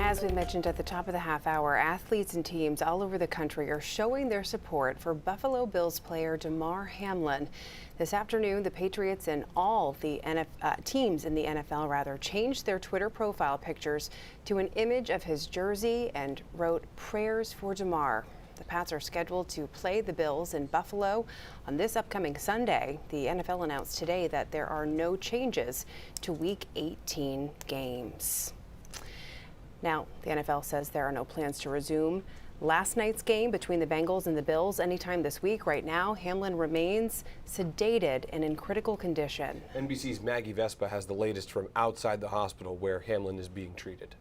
As we mentioned at the top of the half hour, athletes and teams all over the country are showing their support for Buffalo Bills player Damar Hamlin. This afternoon, the Patriots and all the teams in the NFL changed their Twitter profile pictures to an image of his jersey and wrote prayers for Damar. The Pats are scheduled to play the Bills in Buffalo on this upcoming Sunday. The NFL announced today that there are no changes to Week 18 games. Now, the NFL says there are no plans to resume last night's game between the Bengals and the Bills anytime this week. Right now, Hamlin remains sedated and in critical condition. NBC's Maggie Vespa has the latest from outside the hospital where Hamlin is being treated.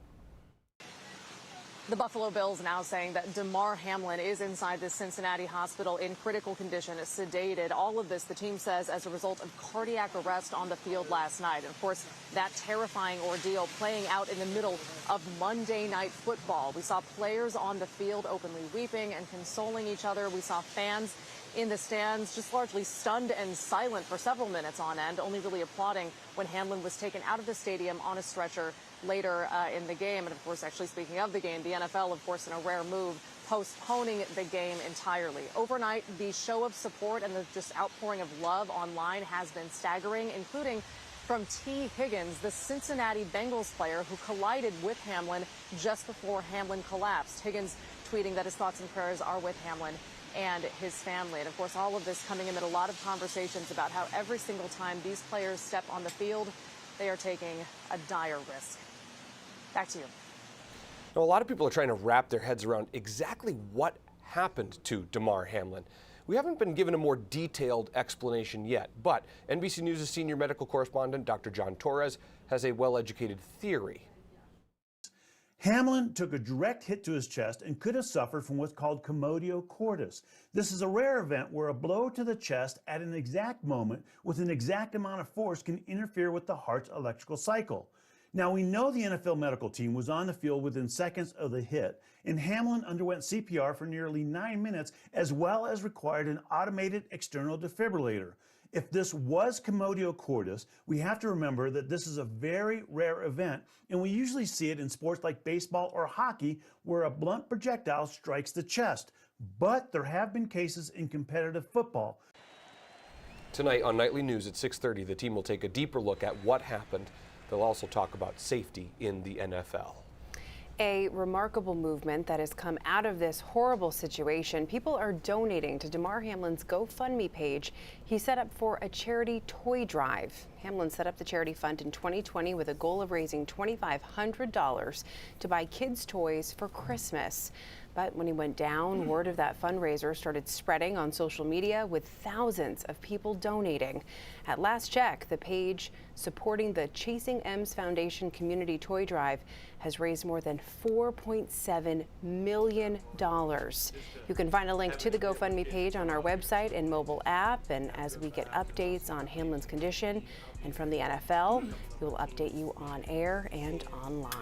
The Buffalo Bills now saying that Damar Hamlin is inside the Cincinnati hospital in critical condition, sedated. All of this, the team says, as a result of cardiac arrest on the field last night. And of course, that terrifying ordeal playing out in the middle of Monday Night Football. We saw players on the field openly weeping and consoling each other. We saw fans in the stands just largely stunned and silent for several minutes on end, only really applauding when Hamlin was taken out of the stadium on a stretcher later in the game. And of course, actually speaking of the game, the NFL, of course, in a rare move, postponing the game entirely. Overnight, the show of support and the just outpouring of love online has been staggering, including from T. Higgins, the Cincinnati Bengals player who collided with Hamlin just before Hamlin collapsed. Higgins tweeting that his thoughts and prayers are with Hamlin and his family. And of course, all of this coming amid a lot of conversations about how every single time these players step on the field, they are taking a dire risk. Back to you. Now, a lot of people are trying to wrap their heads around exactly what happened to Damar Hamlin. We haven't been given a more detailed explanation yet, but NBC News' senior medical correspondent, Dr. John Torres, has a well-educated theory. Hamlin took a direct hit to his chest and could have suffered from what's called commotio cordis. This is a rare event where a blow to the chest at an exact moment with an exact amount of force can interfere with the heart's electrical cycle. Now, we know the NFL medical team was on the field within seconds of the hit, and Hamlin underwent CPR for nearly 9 minutes, as well as required an automated external defibrillator. If this was commotio cordis, we have to remember that this is a very rare event, and we usually see it in sports like baseball or hockey, where a blunt projectile strikes the chest. But there have been cases in competitive football. Tonight on Nightly News at 6:30, the team will take a deeper look at what happened. They'll also talk about safety in the NFL. A remarkable movement that has come out of this horrible situation. People are donating to Damar Hamlin's GoFundMe page he set up for a charity toy drive. Hamlin set up the charity fund in 2020 with a goal of raising $2,500 to buy kids' toys for Christmas. But when he went down, word of that fundraiser started spreading on social media with thousands of people donating. At last check, the page supporting the Chasing M's Foundation Community Toy Drive has raised more than $4.7 million. You can find a link to the GoFundMe page on our website and mobile app. And as we get updates on Hamlin's condition and from the NFL, we will update you on air and online.